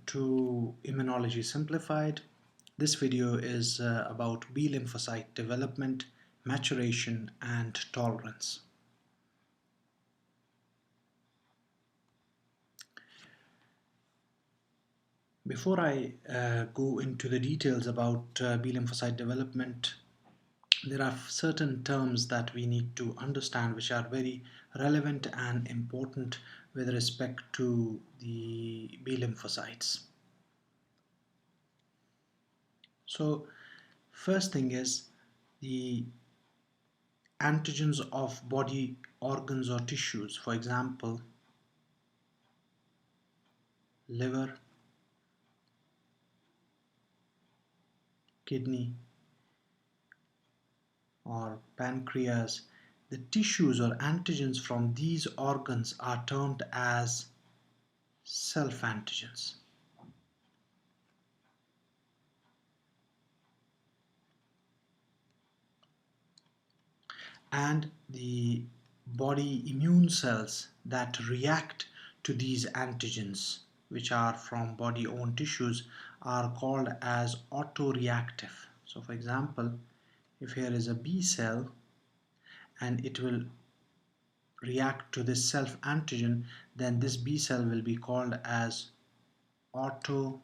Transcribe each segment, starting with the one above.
to Immunology Simplified. This video is about B lymphocyte development, maturation, and tolerance. Before I go into the details about B lymphocyte development, there are certain terms that we need to understand which are very relevant and important with respect to the B lymphocytes. So first thing is the antigens of body organs or tissues, for example liver, kidney or pancreas. The tissues or antigens from these organs are termed as self-antigens. And the body immune cells that react to these antigens, which are from body own tissues, are called as autoreactive. So for example, if here is a B cell and it will react to this self antigen, then this B cell will be called as autoreactive.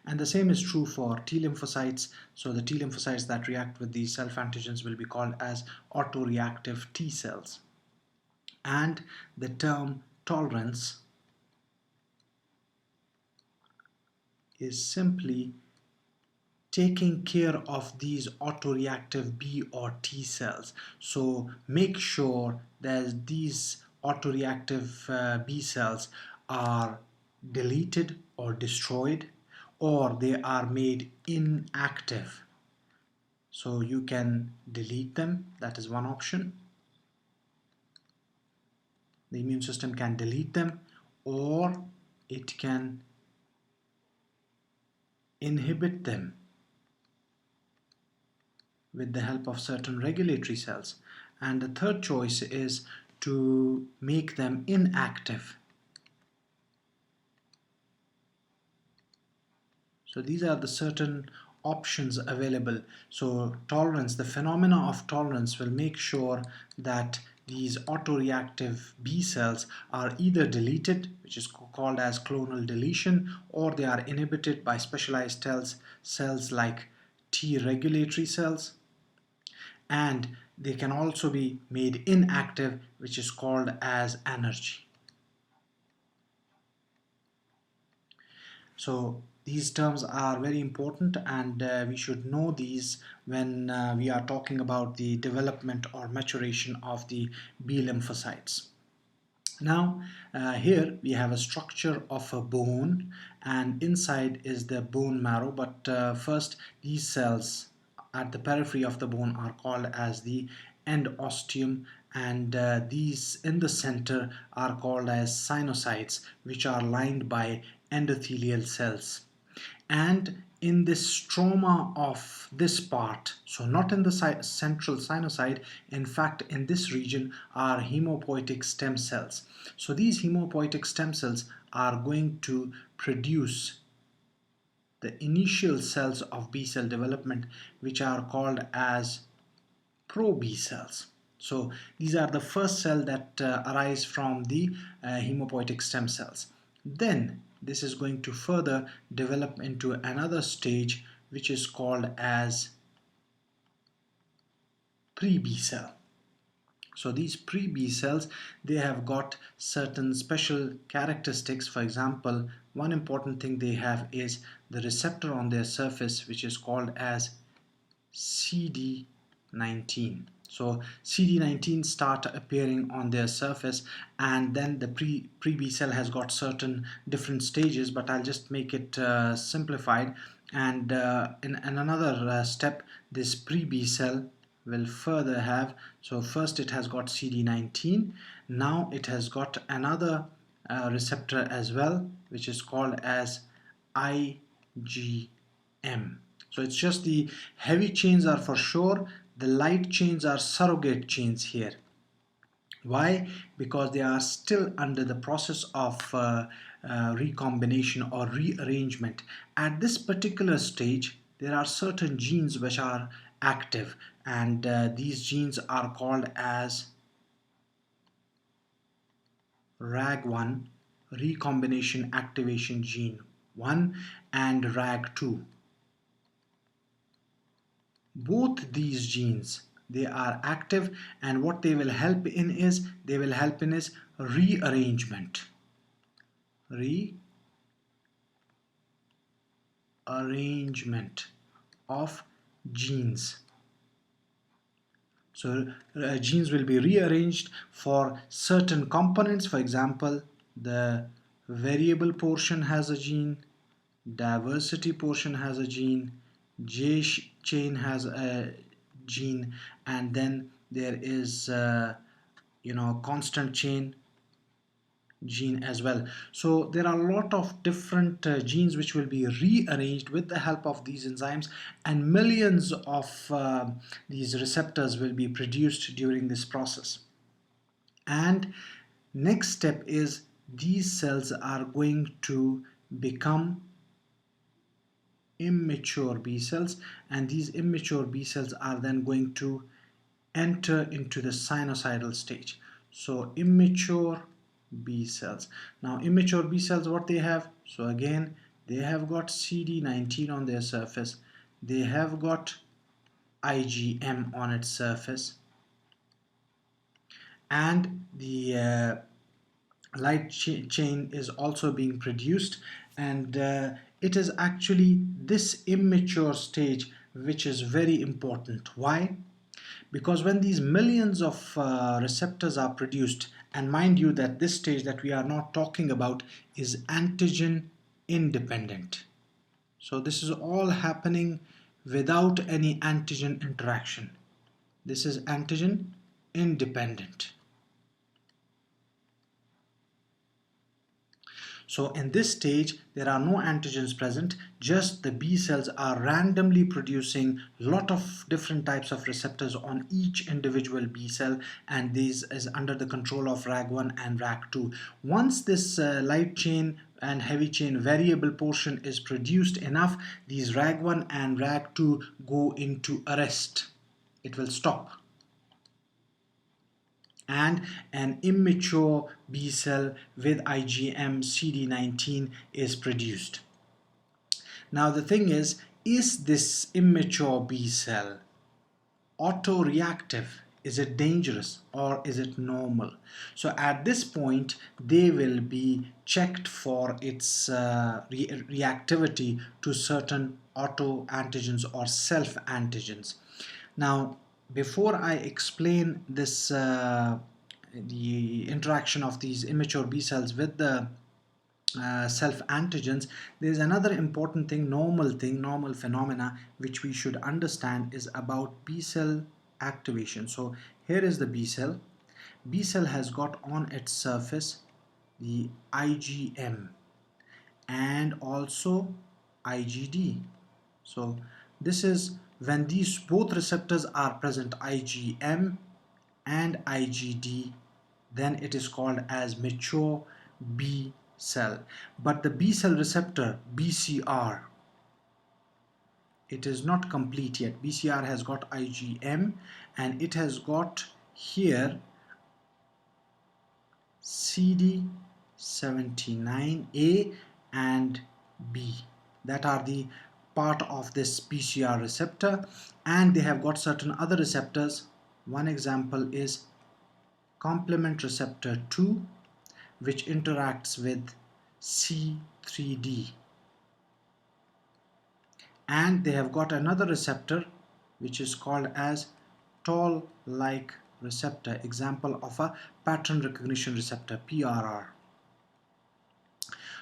And the same is true for T lymphocytes. So the T lymphocytes that react with these self-antigens will be called as autoreactive T cells. And the term tolerance is simply taking care of these autoreactive B or T cells. So make sure that these autoreactive B cells are deleted or destroyed, or they are made inactive. So you can delete them, that is one option. The immune system can delete them, or it can inhibit them with the help of certain regulatory cells. And the third choice is to make them inactive. So these are the certain options available. So tolerance, the phenomena of tolerance will make sure that these autoreactive B cells are either deleted, which is called as clonal deletion, or they are inhibited by specialized cells like T regulatory cells. And they can also be made inactive, which is called as anergy. So these terms are very important, and we should know these when we are talking about the development or maturation of the B lymphocytes. Now here we have a structure of a bone, and inside is the bone marrow, but first these cells at the periphery of the bone are called as the endosteum, and these in the center are called as sinusoids, which are lined by endothelial cells. And in this stroma of this part, so not in the central sinusoid, in fact in this region are hemopoietic stem cells. So these hemopoietic stem cells are going to produce the initial cells of B cell development, which are called as pro B cells. So these are the first cell that arise from the hemopoietic stem cells. Then this is going to further develop into another stage, which is called as pre-B cell. So these pre-B cells, they have got certain special characteristics. For example, one important thing they have is the receptor on their surface, which is called as CD19. So CD19 start appearing on their surface, and then the pre-B cell has got certain different stages, but I'll just make it simplified. And in another step, this pre-B cell will further have, so first it has got CD19, now it has got another receptor as well, which is called as IgM. So it's just the heavy chains are for sure, the light chains are surrogate chains here. Why? Because they are still under the process of recombination or rearrangement. At this particular stage, there are certain genes which are active, and these genes are called as RAG1, recombination activation gene 1, and RAG2. Both these genes, they are active, and what they will help in is rearrangement rearrangement of genes. So genes will be rearranged for certain components. For example, the variable portion has a gene, diversity portion has a gene, J chain has a gene, and then there is constant chain gene as well. So there are a lot of different genes which will be rearranged with the help of these enzymes, and millions of these receptors will be produced during this process. And next step is these cells are going to become immature B cells, and these immature B cells are then going to enter into the sinusoidal stage. So immature B cells. Now immature B cells, what they have? So again, they have got CD19 on their surface. They have got IgM on its surface, and the light chain is also being produced, and it is actually this immature stage which is very important. Why? Because when these millions of receptors are produced, and mind you that this stage that we are not talking about is antigen independent. So this is all happening without any antigen interaction. This is antigen independent. So in this stage, there are no antigens present, just the B cells are randomly producing lot of different types of receptors on each individual B cell, and this is under the control of RAG1 and RAG2. Once this light chain and heavy chain variable portion is produced enough, these RAG1 and RAG2 go into arrest. It will stop, and an immature B cell with IgM CD19 is produced. Now the thing is this immature B cell autoreactive? Is it dangerous or is it normal? So at this point they will be checked for its reactivity to certain autoantigens or self antigens. Now before I explain this the interaction of these immature B cells with the self antigens, there is another important thing, normal phenomena which we should understand is about B cell activation. So here is the B cell. B cell has got on its surface the IgM and also IgD. So this is when these both receptors are present, IgM and IgD, then it is called as mature B cell. But the B cell receptor BCR, it is not complete yet. BCR has got IgM and it has got here CD79A and B, that are the part of this BCR receptor, and they have got certain other receptors. One example is complement receptor 2, which interacts with C3D, and they have got another receptor which is called as toll-like receptor, example of a pattern recognition receptor, PRR.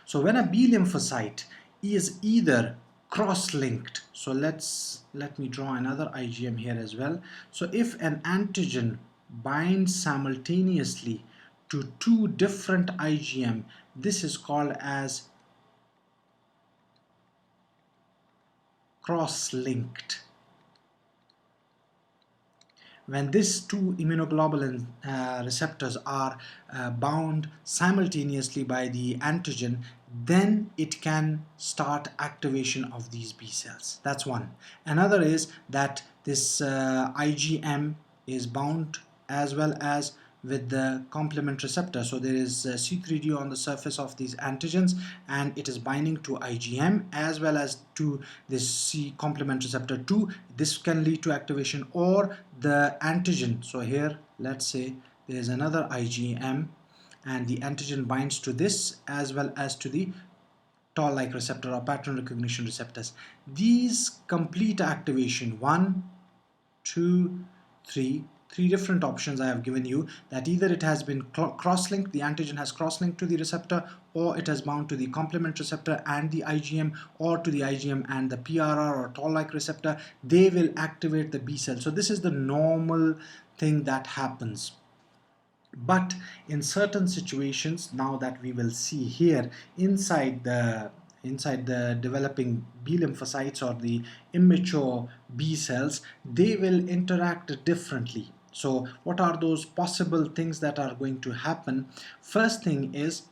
So when a B lymphocyte is either cross-linked, so let me draw another IgM here as well. So if an antigen binds simultaneously to two different IgM, this is called as cross-linked. when these two immunoglobulin receptors are bound simultaneously by the antigen, then it can start activation of these B cells. That's one. Another is that this IgM is bound as well as with the complement receptor. So there is C3d on the surface of these antigens, and it is binding to IgM as well as to this C complement receptor 2. This can lead to activation, or the antigen. So here, let's say there is another IgM, and the antigen binds to this as well as to the toll-like receptor or pattern recognition receptors. These complete activation, 1, 2, 3, three different options I have given you, that either it has been cross-linked, the antigen has cross-linked to the receptor, or it has bound to the complement receptor and the IgM, or to the IgM and the PRR or toll-like receptor. They will activate the B cell. So this is the normal thing that happens. But in certain situations, now that we will see here, inside the developing B lymphocytes or the immature B cells, they will interact differently. So what are those possible things that are going to happen? First thing is,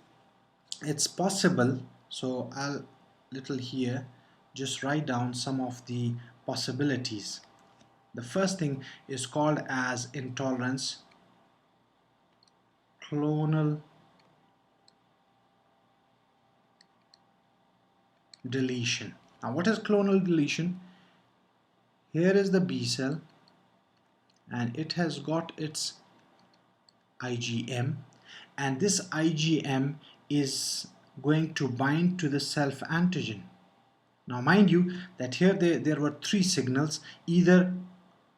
it's possible, so I'll little here just write down some of the possibilities. The first thing is called as intolerance, clonal deletion. Now what is clonal deletion? Here is the B cell, and it has got its IgM, and this IgM is going to bind to the self antigen. Now mind you that here there were three signals, either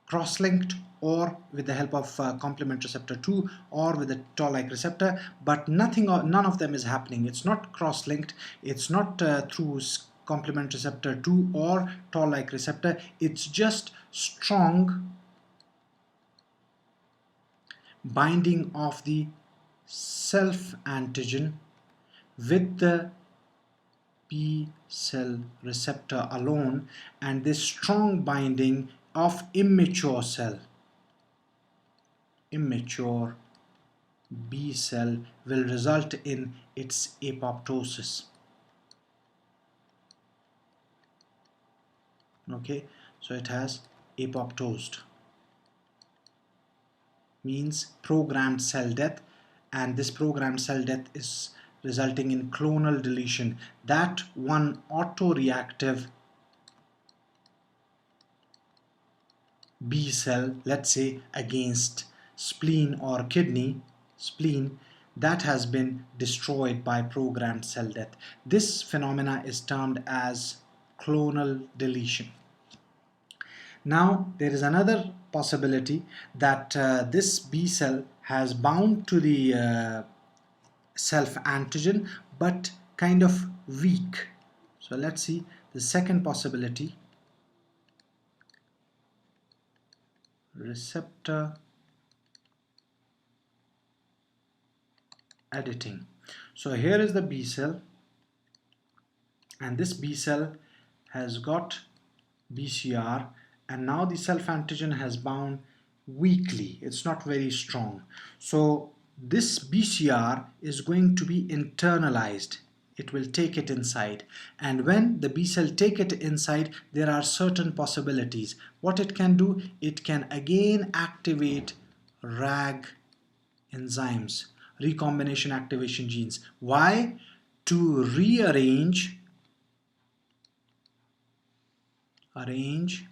cross-linked or with the help of complement receptor 2 or with the toll-like receptor, but none of them is happening. It's not cross-linked, it's not through complement receptor 2 or toll-like receptor, it's just strong binding of the self antigen with the B cell receptor alone, and this strong binding of immature B cell will result in its apoptosis. Okay, so it has apoptosed, means programmed cell death, and this programmed cell death is resulting in clonal deletion. That one autoreactive B cell, let's say against spleen or kidney, spleen, that has been destroyed by programmed cell death. This phenomena is termed as clonal deletion. Now there is another possibility that this B cell has bound to the self antigen but kind of weak. So let's see the second possibility, receptor editing. So here is the B cell, and this B cell has got BCR, and now the self antigen has bound weakly, it's not very strong. So this BCR is going to be internalized, it will take it inside, and when the B cell take it inside, there are certain possibilities. What it can do, it can again activate RAG enzymes, recombination activation genes. Why? To arrange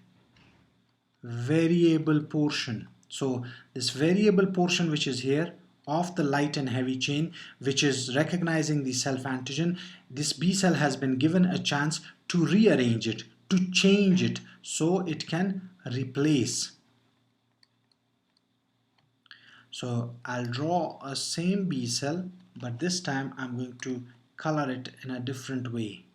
variable portion. So this variable portion which is here of the light and heavy chain, which is recognizing the self antigen, this B cell has been given a chance to rearrange it, to change it, so it can replace. So I'll draw a same B cell, but this time I'm going to color it in a different way,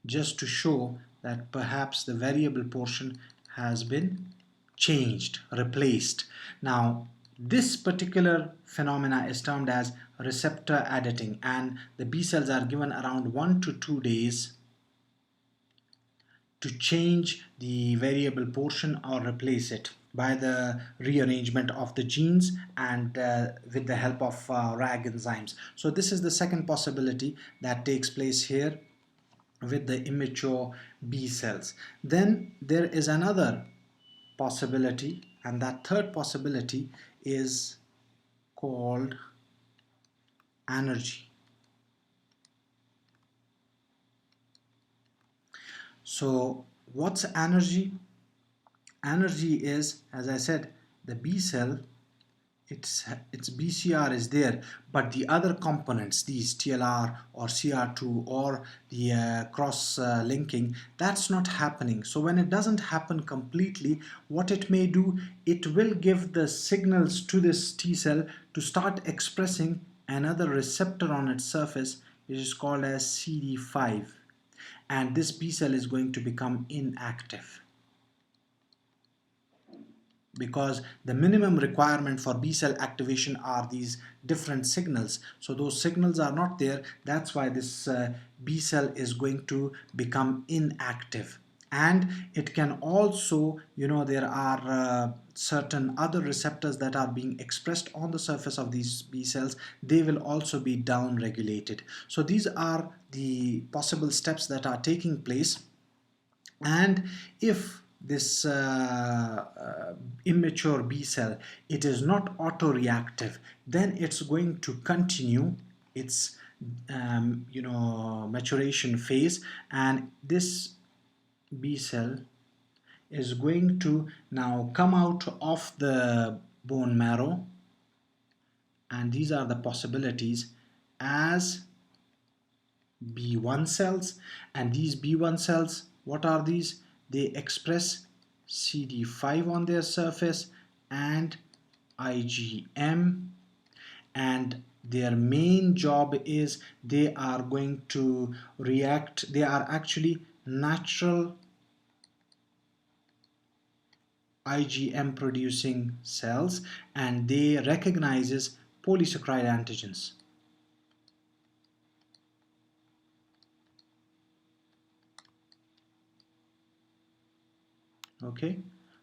just to show that perhaps the variable portion has been changed, replaced. Now this particular phenomena is termed as receptor editing, and the B cells are given around 1 to 2 days to change the variable portion or replace it. by the rearrangement of the genes and with the help of RAG enzymes. So this is the second possibility that takes place here with the immature B cells. Then there is another possibility, and that third possibility is called energy. So what's energy? Energy is, as I said, the B cell, its BCR is there, but the other components, these TLR or CR2 or the cross linking, that's not happening. So when it doesn't happen completely, what it may do, it will give the signals to this T cell to start expressing another receptor on its surface, which is called as CD5, and this B cell is going to become inactive, because the minimum requirement for B cell activation are these different signals. So those signals are not there. That's why this B cell is going to become inactive. And it can also, there are certain other receptors that are being expressed on the surface of these B cells. They will also be down regulated. So these are the possible steps that are taking place. And if this immature B cell, it is not autoreactive, then it's going to continue its maturation phase, and this B cell is going to now come out of the bone marrow, and these are the possibilities as B1 cells. And these B1 cells, what are these? They express CD5 on their surface and IgM, and their main job is they are going to react. They are actually natural IgM producing cells, and they recognizes polysaccharide antigens. Okay,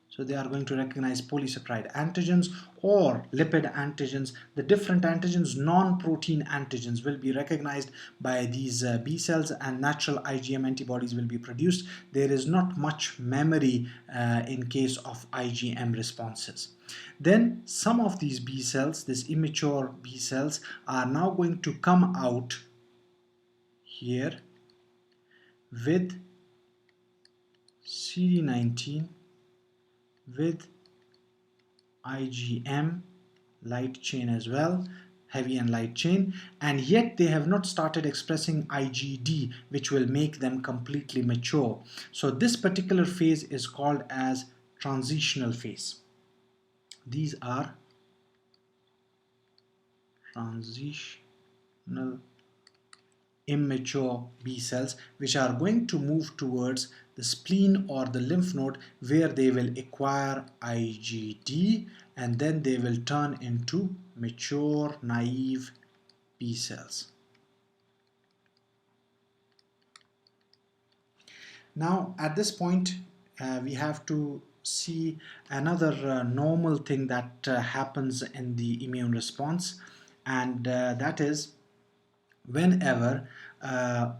so they are going to recognize polysaccharide antigens or lipid antigens. The different antigens, non-protein antigens, will be recognized by these B cells, and natural IgM antibodies will be produced. There is not much memory in case of IgM responses. Then some of these B cells, this immature B cells, are now going to come out here with CD19, with IgM light chain as well, heavy and light chain, and yet they have not started expressing IgD, which will make them completely mature. So this particular phase is called as transitional phase. These are transitional immature B cells, which are going to move towards the spleen or the lymph node, where they will acquire IgD, and then they will turn into mature naive B cells. Now at this point we have to see another normal thing that happens in the immune response, and that is whenever a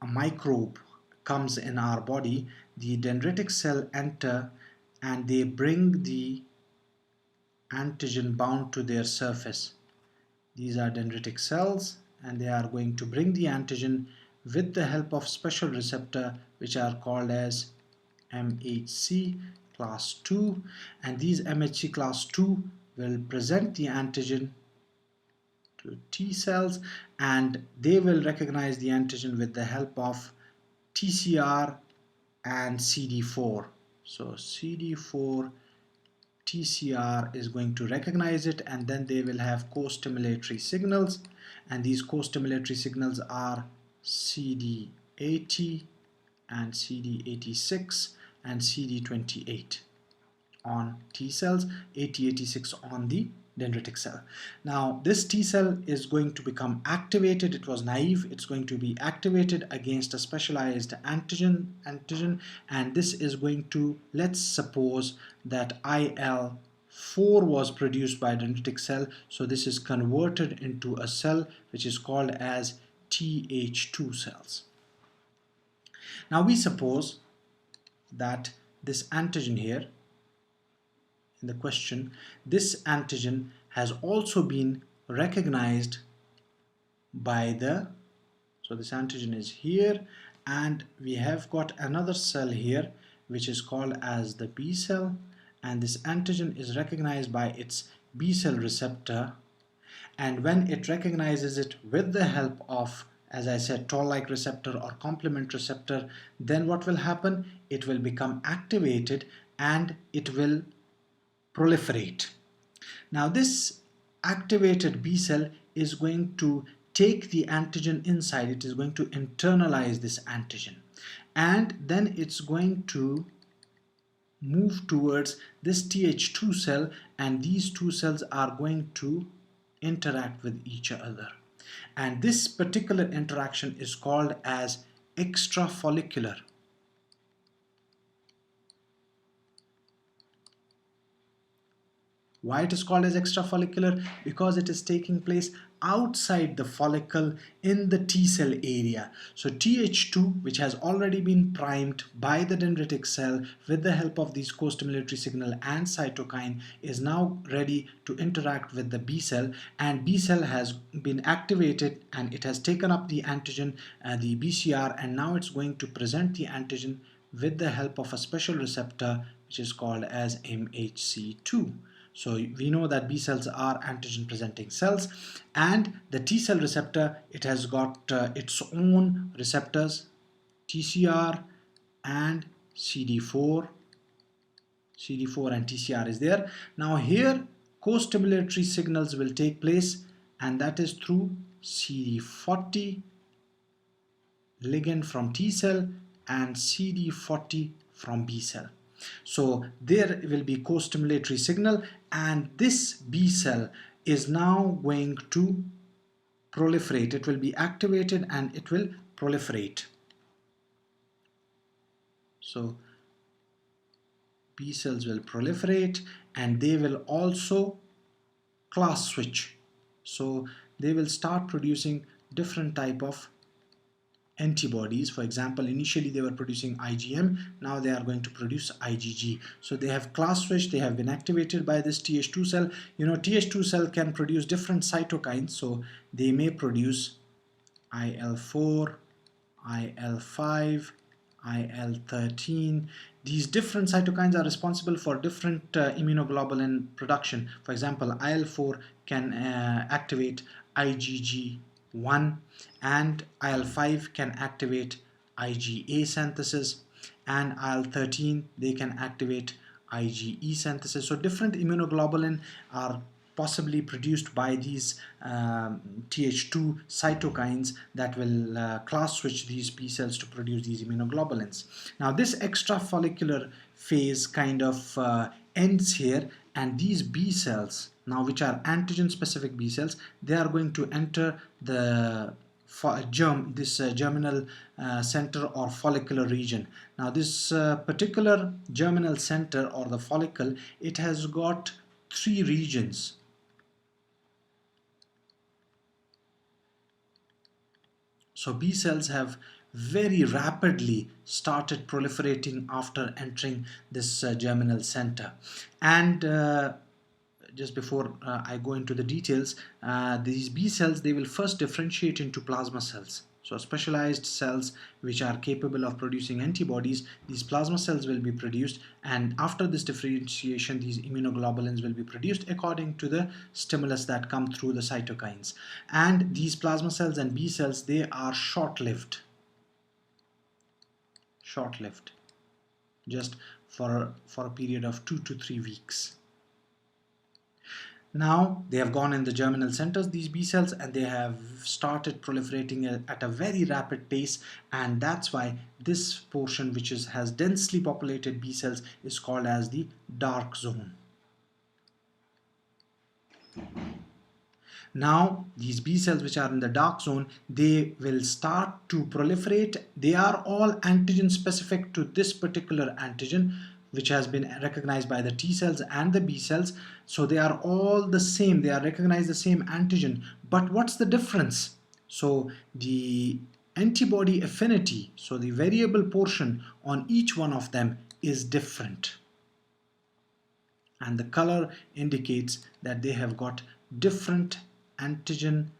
microbe comes in our body, the dendritic cell enter and they bring the antigen bound to their surface. These are dendritic cells, and they are going to bring the antigen with the help of special receptor, which are called as MHC class 2, and these MHC class 2 will present the antigen to T cells, and they will recognize the antigen with the help of TCR and CD4. So CD4 TCR is going to recognize it, and then they will have co-stimulatory signals, and these co-stimulatory signals are CD80 and CD86 and CD28 on T cells, 8086 on the dendritic cell. Now this T cell is going to become activated. It was naive. It's going to be activated against a specialized antigen, and this is going to, let's suppose that IL-4 was produced by dendritic cell, so this is converted into a cell which is called as Th2 cells. Now we suppose that this antigen here in the question, this antigen has also been recognized by the, so this antigen is here, and we have got another cell here which is called as the B cell, and this antigen is recognized by its B cell receptor, and when it recognizes it with the help of, as I said, toll-like receptor or complement receptor, then what will happen? It will become activated and it will proliferate. Now this activated B cell is going to take the antigen inside. It is going to internalize this antigen, and then it's going to move towards this Th2 cell, and these two cells are going to interact with each other, and this particular interaction is called as extrafollicular. Why it is called as extrafollicular? Because it is taking place outside the follicle in the T cell area. So Th2, which has already been primed by the dendritic cell with the help of these co-stimulatory signal and cytokine, is now ready to interact with the B cell, and B cell has been activated and it has taken up the antigen, the BCR, and now it's going to present the antigen with the help of a special receptor which is called as MHC2. So we know that B cells are antigen presenting cells, and the T cell receptor, it has got its own receptors, TCR and CD4. CD4 and TCR is there. Now here co-stimulatory signals will take place, and that is through CD40 ligand from T cell and CD40 from B cell. So there will be co-stimulatory signal, and this B cell is now going to proliferate. It will be activated and it will proliferate. So B cells will proliferate, and they will also class switch. So they will start producing different type of antibodies. For example, initially they were producing IgM, now they are going to produce IgG. So they have class switched, they have been activated by this Th2 cell. You know, Th2 cell can produce different cytokines, so they may produce IL-4, IL-5, IL-13. These different cytokines are responsible for different immunoglobulin production. For example, IL-4 can activate IgG1, and IL-5 can activate IgA synthesis, and IL-13, they can activate IgE synthesis. So different immunoglobulin are possibly produced by these Th2 cytokines that will class switch these B cells to produce these immunoglobulins. Now this extrafollicular phase kind of ends here, and these B cells, now which are antigen specific B cells, they are going to enter the germinal center or follicular region. Now this particular germinal center or the follicle, it has got three regions. So B cells have very rapidly started proliferating after entering this germinal center. And just before I go into the details, these B cells, they will first differentiate into plasma cells. So specialized cells which are capable of producing antibodies, these plasma cells will be produced, and after this differentiation, these immunoglobulins will be produced according to the stimulus that come through the cytokines. And these plasma cells and B cells, they are short-lived, just for a period of 2 to 3 weeks. Now they have gone in the germinal centers, these B cells, and they have started proliferating at a very rapid pace, and that's why this portion, which has densely populated B cells, is called as the dark zone. Now these B cells which are in the dark zone, they will start to proliferate. They are all antigen specific to this particular antigen which has been recognized by the T cells and the B cells. So they are all the same, they are recognized the same antigen. But what's the difference? So the antibody affinity, so the variable portion on each one of them is different. And the color indicates that they have got different antigen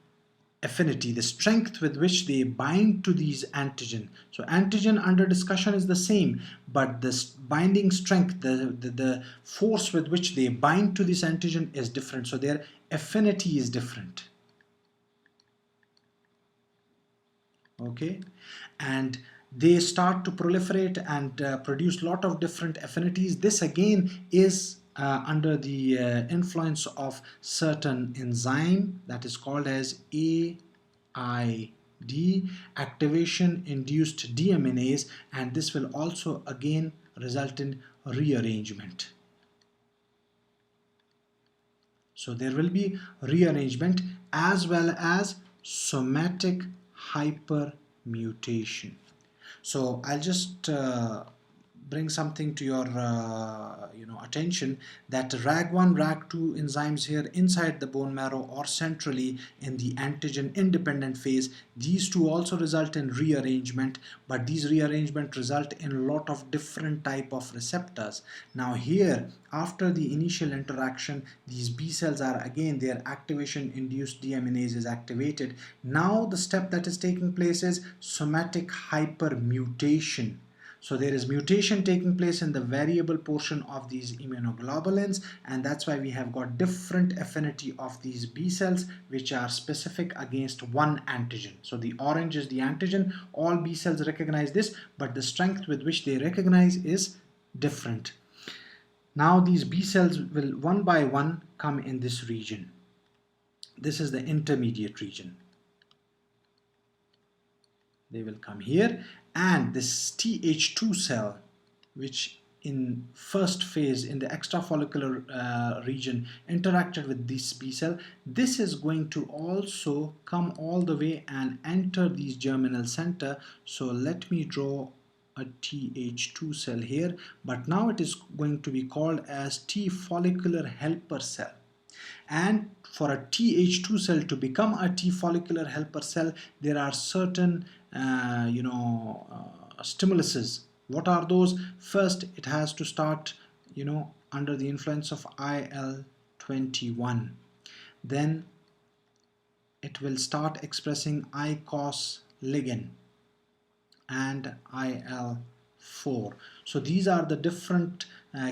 affinity, the strength with which they bind to these antigen. So antigen under discussion is the same, but the binding strength, the force with which they bind to this antigen is different. So their affinity is different. Okay, and they start to proliferate and produce a lot of different affinities. This again is under the influence of certain enzyme that is called as AID, activation induced deaminase, and this will also again result in rearrangement. So there will be rearrangement as well as somatic hypermutation. So I'll just bring something to your attention, that RAG1, RAG2 enzymes here inside the bone marrow or centrally in the antigen independent phase, these two also result in rearrangement, but these rearrangement result in a lot of different type of receptors. Now here, after the initial interaction, these B cells are again, their activation induced deaminase is activated. Now the step that is taking place is somatic hypermutation. So there is mutation taking place in the variable portion of these immunoglobulins, and that's why we have got different affinity of these B cells which are specific against one antigen. So the orange is the antigen, all B cells recognize this, but the strength with which they recognize is different. Now these B cells will one by one come in this region. This is the intermediate region. They will come here, and this Th2 cell, which in first phase in the extrafollicular region interacted with this B cell, this is going to also come all the way and enter these germinal center. So let me draw a Th2 cell here, but now it is going to be called as T follicular helper cell. And for a Th2 cell to become a T follicular helper cell, there are certain stimuluses. What are those? First, it has to start under the influence of IL-21. Then it will start expressing ICOS ligand and IL-4. So these are the different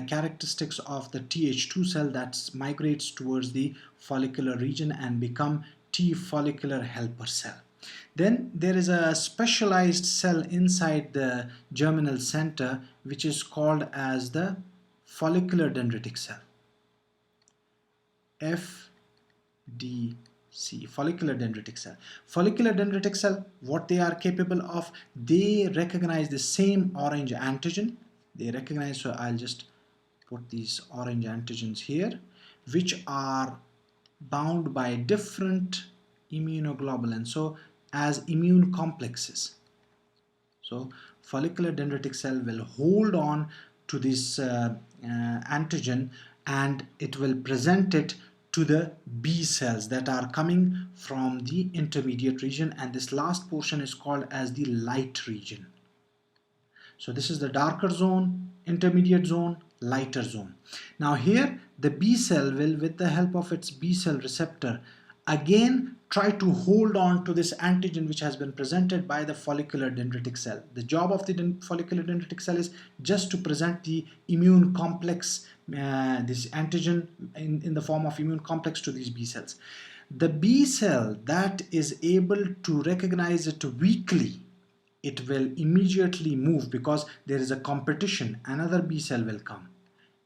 characteristics of the Th2 cell that migrates towards the follicular region and become T follicular helper cell. Then there is a specialized cell inside the germinal center which is called as the follicular dendritic cell, FDC, follicular dendritic cell. Follicular dendritic cell, what they are capable of, they recognize the same orange antigen. They recognize, so I'll just put these orange antigens here, which are bound by different immunoglobulins, so as immune complexes. So follicular dendritic cell will hold on to this antigen, and it will present it to the B cells that are coming from the intermediate region, and this last portion is called as the light region. So this is the darker zone, intermediate zone, lighter zone. Now here the B cell will, with the help of its B cell receptor, again try to hold on to this antigen which has been presented by the follicular dendritic cell. The job of the follicular dendritic cell is just to present the immune complex, this antigen in the form of immune complex to these B cells. The B cell that is able to recognize it weakly, it will immediately move, because there is a competition. Another B cell will come,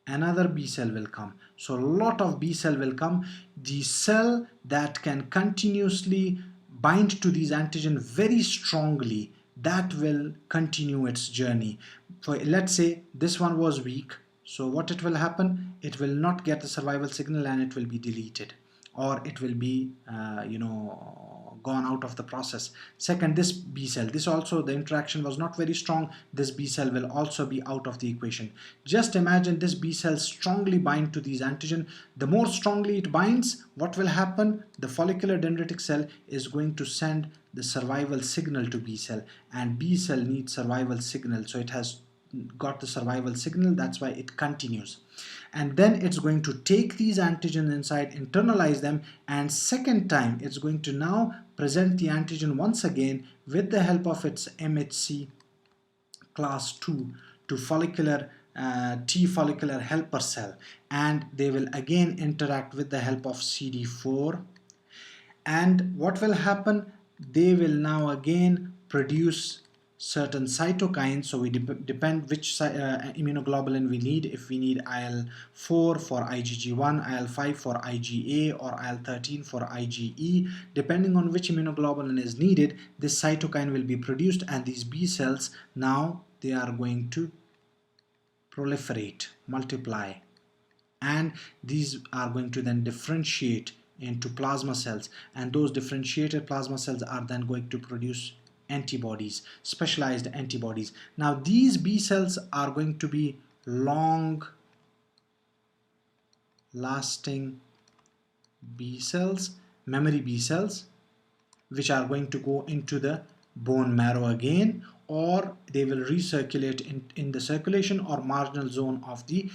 another B cell will come, so a lot of B cell will come. The cell that can continuously bind to these antigen very strongly, that will continue its journey. For let's say this one was weak, so what it will happen, it will not get the survival signal and it will be deleted. or it will be gone out of the process. Second, this B cell, this also, the interaction was not very strong, this B cell will also be out of the equation. Just imagine this B cell strongly bind to these antigen. The more strongly it binds, what will happen? The follicular dendritic cell is going to send the survival signal to B cell, and B cell needs survival signal, so it has got the survival signal, that's why it continues. And then it's going to take these antigens inside, internalize them, and second time it's going to now present the antigen once again with the help of its MHC class 2 to follicular T follicular helper cell, and they will again interact with the help of CD4. And what will happen? They will now again produce certain cytokines. So we depend which immunoglobulin we need. If we need IL-4 for IgG1, IL-5 for IgA, or IL-13 for IgE, depending on which immunoglobulin is needed, this cytokine will be produced, and these B cells now they are going to proliferate, multiply, and these are going to then differentiate into plasma cells, and those differentiated plasma cells are then going to produce antibodies, specialized antibodies. Now these B cells are going to be long lasting B cells, memory B cells, which are going to go into the bone marrow again, or they will recirculate in the circulation or marginal zone of the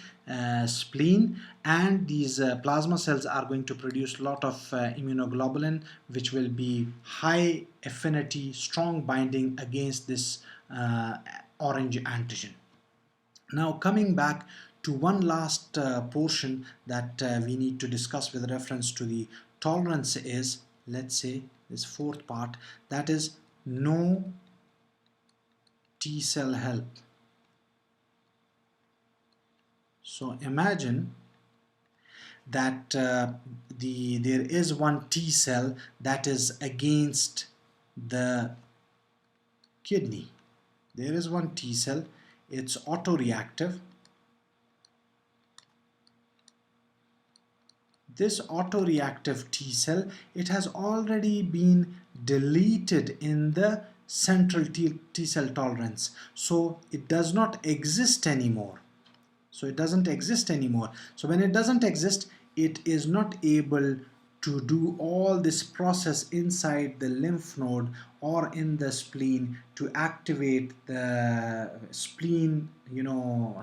spleen. And these plasma cells are going to produce a lot of immunoglobulin, which will be high affinity, strong binding against this orange antigen. Now coming back to one last portion that we need to discuss with reference to the tolerance is, let's say, this fourth part, that is no T cell help. So imagine that there is one T cell that is against the kidney. There is one T cell, it's autoreactive. This autoreactive T cell, it has already been deleted in the central T cell tolerance, so it does not exist anymore. So it doesn't exist anymore. So when it doesn't exist, it is not able to do all this process inside the lymph node or in the spleen to activate the spleen,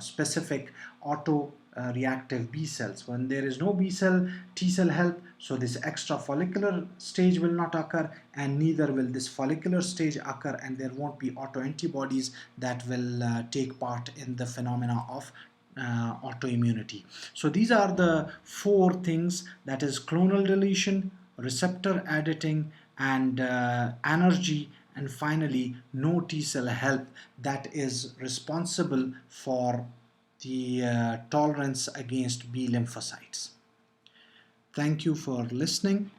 specific auto-reactive B cells. When there is no B cell, T cell help, so this extra follicular stage will not occur, and neither will this follicular stage occur, and there won't be autoantibodies that will take part in the phenomena of autoimmunity. So these are the four things, that is clonal deletion, receptor editing, and energy, and finally no T cell help, that is responsible for the tolerance against B lymphocytes. Thank you for listening.